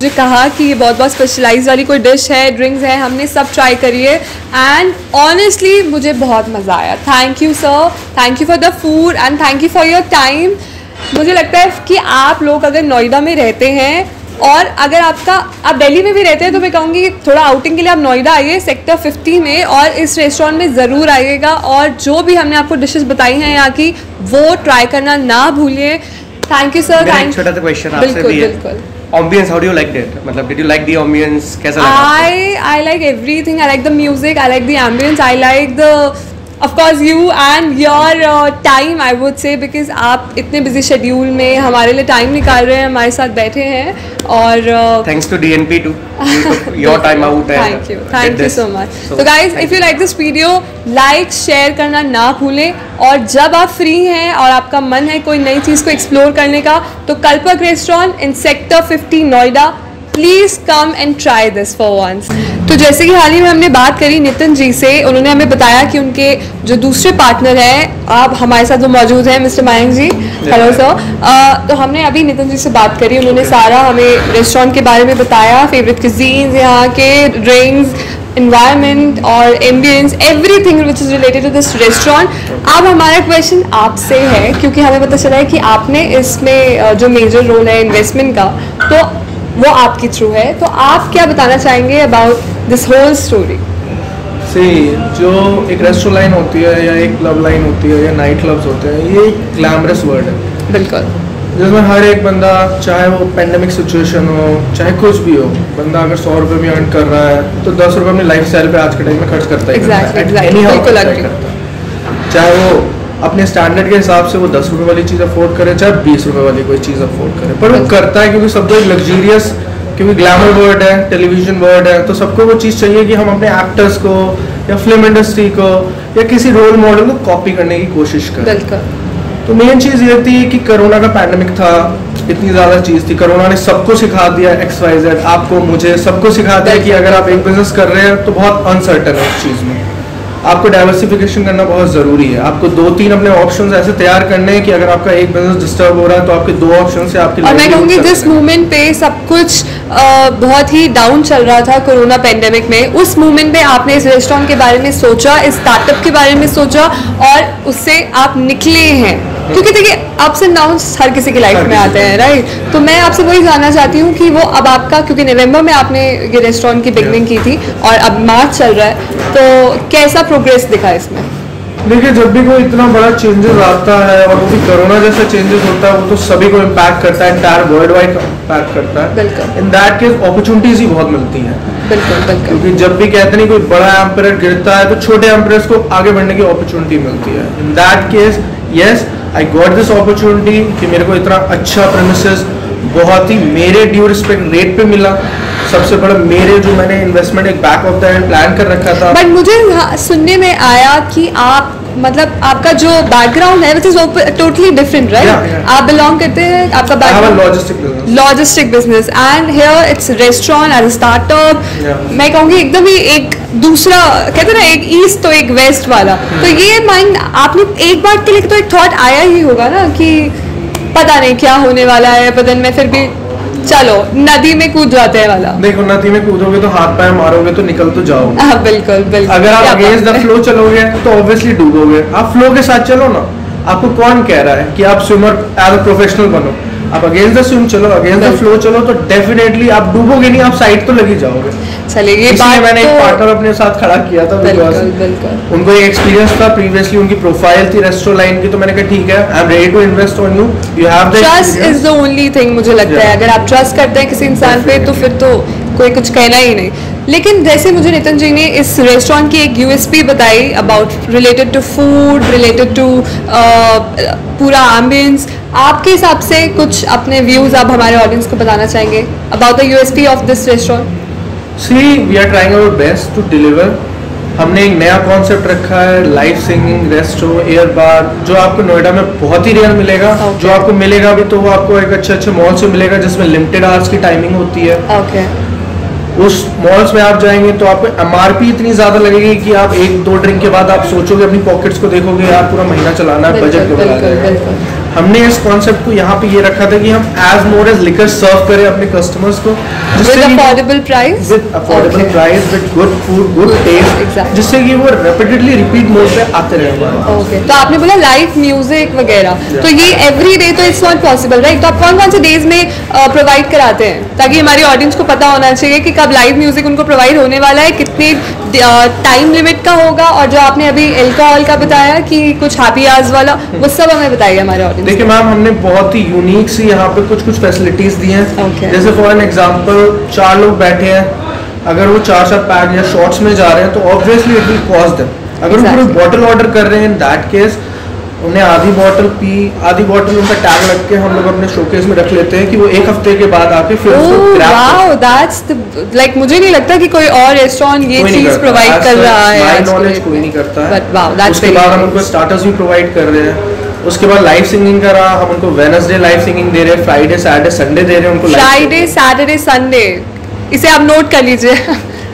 मुझे कहा कि ये बहुत स्पेशलाइज वाली कोई डिश है, ड्रिंक्स है, हमने सब ट्राई करी है एंड ऑनेस्टली मुझे बहुत मज़ा आया। Thank you sir, thank you for the food and thank you for your time. मुझे लगता है कि आप लोग अगर नोएडा में रहते हैं और अगर आप दिल्ली में भी रहते हैं तो मैं कहूँगी कि थोड़ा आउटिंग के लिए आप नोएडा आइए सेक्टर 50 में और इस रेस्टोरेंट में ज़रूर आइएगा और जो भी हमने आपको डिशेस बताई हैं यहाँ की वो ट्राई करना ना भूलिए। Thank you sir. एक छोटा सा क्वेश्चन आपसे भी है। बिल्कुल। Ambience, how do you like it? मतलब did you like the ambience? कैसा लगा? I like everything. I like the music. I like the ambience. I like the, of course, you and your time. I would say because आप इतने busy schedule में हमारे लिए time निकाल रहे हैं, हमारे साथ बैठे हैं और thanks to DNP too. Your time out. Thank you so much. So guys, if you like this video, like, share करना ना भूलें और जब आप फ्री हैं और आपका मन है कोई नई चीज़ को एक्सप्लोर करने का तो Kalpak restaurant in sector 50 Noida, please come and try this for once. तो जैसे कि हाल ही में हमने बात करी नितिन जी से, उन्होंने हमें बताया कि उनके जो दूसरे पार्टनर हैं, आप हमारे साथ जो मौजूद हैं मिस्टर मयंक जी, हेलो सर। तो हमने अभी नितिन जी से बात करी, उन्होंने सारा हमें रेस्टोरेंट के बारे में बताया, फेवरेट क्यूजीन्स यहाँ के, ड्रिंक्स, environment और ambience, everything which is related to this restaurant। अब हमारा क्वेश्चन आपसे है क्योंकि हमें पता चला है कि आपने इसमें जो मेजर रोल है इन्वेस्टमेंट का तो वो आपके थ्रू है, तो आप क्या बताना चाहेंगे अबाउट दिस होल स्टोरी? जो एक रेस्टोरेंट लाइन होती है या एक क्लब लाइन होती है या नाइट क्लब्स होते हैं, ये एक ग्लैमरस वर्ड है। बिल्कुल। जिसमें हर एक बंदा, चाहे वो पेंडेमिक सिचुएशन हो चाहे कुछ भी हो, बंदा अगर 100 रुपये भी अर्न कर रहा है तो 10 रुपये अपनी लाइफ स्टाइल पर आज के टाइम में खर्च करता ही करता है। चाहे वो अपने स्टैंडर्ड के हिसाब से वो 10 रुपये वाली चीज़ अफोर्ड करे, चाहे 20 रुपये वाली कोई चीज़ अफोर्ड करे, पर वो करता है क्योंकि सबको एक लग्जरियस, क्योंकि ग्लैमर वर्ड है, टेलीविजन वर्ड है, तो सबको वो चीज़ चाहिए कि हम अपने एक्टर्स को या फिल्म इंडस्ट्री को या किसी रोल मॉडल को कॉपी करने की कोशिश करें। तो मेन चीज़ ये थी कि कोरोना का पैंडेमिक था, इतनी ज़्यादा चीज़ थी, कोरोना ने सबको सिखा दिया, XYZ आपको, मुझे, सबको सिखा दिया कि अगर आप एक बिजनेस कर रहे हैं तो बहुत अनसर्टन है उस चीज़ में, आपको डाइवर्सिफिकेशन करना बहुत ज़रूरी है, आपको 2-3 अपने ऑप्शंस ऐसे तैयार करने हैं कि अगर आपका एक बिजनेस डिस्टर्ब हो रहा है तो आपके 2 ऑप्शन से आपकी। और मैं कहूँगी जिस मूवमेंट पे सब कुछ बहुत ही डाउन चल रहा था कोरोना पेंडेमिक में, उस मूवमेंट पे आपने इस रेस्टोरेंट के बारे में सोचा, इस स्टार्टअप के बारे में सोचा और उससे आप निकले हैं, क्योंकि देखिए अप्स एंड डाउन्स हर किसी की लाइफ में आते हैं, राइट? तो मैं आपसे वही जानना चाहती हूँ कि वो अब आपका, क्योंकि नवंबर में आपने ये रेस्टोरेंट की बिगनिंग की थी और अब मार्च चल रहा है, तो कैसा प्रोग्रेस दिखा इसमें? देखिए, जब भी कोई इतना बड़ा चेंजेस आता है और वो भी कोरोना जैसा चेंजेस होता है, वो तो सभी को इम्पैक्ट करता है, एंटायर वर्ल्ड वाइड इम्पैक्ट करता है। बिल्कुल। इन दैट केस अपॉर्चुनिटीज ही बहुत मिलती हैं। बिल्कुल। क्योंकि जब भी कहते नहीं कोई बड़ा एम्पायर गिरता है तो छोटे एम्पायर्स को आगे बढ़ने की अपॉर्चुनिटी मिलती है। In that case yes, I got this opportunity कि मेरे को इतना अच्छा प्रेमिसेस बहुत ही मेरे ड्यू रिस्पेक्ट रेट पे मिला। सबसे बड़ा मेरे जो मैंने इन्वेस्टमेंट एक back of the end plan कर रखा था। बट मुझे सुनने में आया कि आप, मतलब आपका जो बैकग्राउंड है which is totally different, right? आप बिलोंग करते हैं, आपका background logistic business and here it's restaurant as a startup. मैं कहूँगी एकदम ही एक दूसरा, कहते हैं ना, एक ईस्ट तो एक वेस्ट वाला। तो ये माइंड आपने एक बार के लिए तो एक थॉट आया ही होगा ना कि पता नहीं क्या होने वाला है, पता नहीं, मैं फिर भी चलो नदी में कूद जाते हैं वाला। देखो, नदी में कूदोगे तो हाथ पैर मारोगे तो निकल तो जाओगे। हाँ, बिल्कुल। अगर आप अगेंस्ट द फ्लो चलोगे तो ऑब्वियसली डूबोगे। आप फ्लो के साथ चलो ना, आपको कौन कह रहा है कि आप स्विमर एज अ प्रोफेशनल बनो? आप अगेंस्ट द स्विम चलो, अगेंस्ट द फ्लो चलो, तो डेफिनेटली आप डूबोगे नहीं, आप साइड तो लगी जाओगे। चलिए, ये बात मैंने एक पार्टनर अपने साथ खड़ा किया था, बिल्कुल। उनको एक एक्सपीरियंस था, प्रीवियसली उनकी प्रोफाइल थी रेस्टोरेंट लाइन की, तो मैंने कहा ठीक है, I am ready to invest on you, you have the trust is the only thing. मुझे लगता है अगर आप ट्रस्ट करते हैं किसी इंसान पे तो फिर तो कोई कुछ कहना ही नहीं। लेकिन जैसे मुझे नितिन जी ने इस रेस्टोरेंट की एक USP बताई about related to food, related to पूरा एम्बियंस, आपके हिसाब से कुछ अपने व्यूज आप हमारे ऑडियंस को बताना चाहेंगे about the USP of this restaurant? See, we are trying our best to deliver. हमने एक नया कॉन्सेप्ट रखा है, live singing resto, air bar, जो आपको नोएडा में बहुत ही रेयर मिलेगा। जो आपको मिलेगा भी तो वो आपको एक अच्छे मॉल से मिलेगा जिसमें लिमिटेड आवर्स की टाइमिंग होती है। उस मॉल्स में आप जाएंगे तो आपको MRP इतनी ज़्यादा लगेगी कि आप 1-2 ड्रिंक के बाद आप सोचोगे, अपनी पॉकेट्स को देखोगे, आप पूरा महीना चलाना है, बजट को बढ़ा देगा। हमने इस कॉन्सेप्ट को यहाँ पे ये रखा था कि हम as more as liquor serve करें अपने कस्टमर्स को with affordable price, with good food, good taste, जिससे कि वो रिपीटेडली रिपीट मोड पे आते रहे। ओके, तो आपने बोला लाइव म्यूजिक वगैरह, तो ये एवरी डे तो इट्स नॉट पॉसिबल राइट? तो आप कौन कौन से डेज में प्रोवाइड कराते हैं, ताकि हमारी ऑडियंस को पता होना चाहिए कि कब लाइव म्यूजिक उनको प्रोवाइड होने वाला है, कितने टाइम लिमिट का होगा, और जो आपने अभी अल्कोहल का बताया कि कुछ हैप्पी आवर्स वाला, वो सब हमें बताइए हमारे ऑडियंस। देखिए मैम, हमने बहुत ही यूनिक सी यहाँ पे कुछ फैसिलिटीज दी हैं। जैसे फॉर एन एग्जांपल 4 लोग बैठे हैं, अगर वो 4 पैक या शॉट्स में जा रहे हैं तो obviously it will cost them. अगर वो पूरी बॉटल ऑर्डर कर रहे हैं, इन दैट केस उन्हें आधी बॉटल पी, आधी बॉटल उनका टैग लग के हम लोग अपने शोकेस में रख लेते हैं कि वो 1 हफ्ते के बाद आके फिर उसको वाओ, दैट्स लाइक मुझे नहीं लगता कि कोई और रेस्टोरेंट ये चीज प्रोवाइड कर रहा है, माय नॉलेज कोई नहीं करता है। उसके बाद हम उनको स्टार्टर्स भी प्रोवाइड कर रहे हैं। उसके बाद लाइव सिंगिंग का रहा, हम उनको वेडनेसडे लाइव सिंगिंग दे रहे हैं, फ्राइडे सैटरडे संडे दे रहे हैं उनको। फ्राइडे सैटरडे संडे, इसे आप नोट कर लीजिए।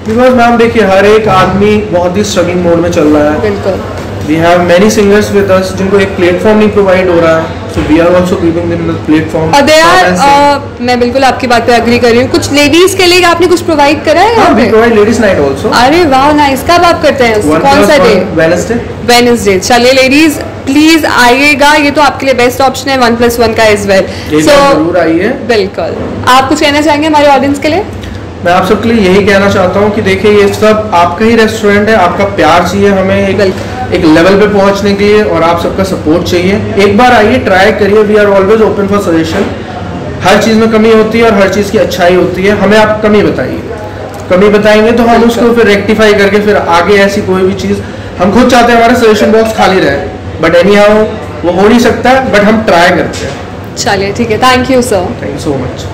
बिकॉज मैम देखिए, हर एक आदमी बहुत ही स्ट्रगलिंग मोड में चल रहा है। बिल्कुल। We have many singers with us जिनको एक प्लेटफॉर्म नहीं प्रोवाइड हो रहा है, so we are also giving them the platform। और there are मैं बिल्कुल आपकी बात पे एग्री कर रही हूँ। कुछ लेडीज के लिए आपने कुछ प्रोवाइड करा है? हाँ, we provide ladies night also। अरे वाह, नाइस। कब आप करते हैं? कौन सा डे? वेडनेसडे। चलिए लेडीज प्लीज आइएगा, ये तो आपके लिए बेस्ट ऑप्शन है 1+1 का इस वेल। सो जरूर आइए। बिल्कुल। आप कुछ कहना चाहेंगे हमारे ऑडियंस के लिए? मैं आप सबके लिए यही कहना चाहता हूँ कि देखिए, ये सब आपका ही रेस्टोरेंट है, आपका प्यार चाहिए हमें एक लेवल पे पहुंचने के लिए, और आप सबका सपोर्ट चाहिए। एक बार आइए, ट्राई करिए। We are always open for suggestion. हर चीज़ में कमी होती है और हर चीज़ की अच्छाई होती है। हमें आप कमी बताइए, कमी बताएंगे तो हम उसको फिर रेक्टिफाई करके फिर आगे ऐसी कोई भी चीज़, हम खुद चाहते हैं हमारा सजेशन बॉक्स खाली रहे, बट एनी हाउ वो हो नहीं सकता, बट हम ट्राई करते हैं। चलिए ठीक है, thank you sir. Thank you so much.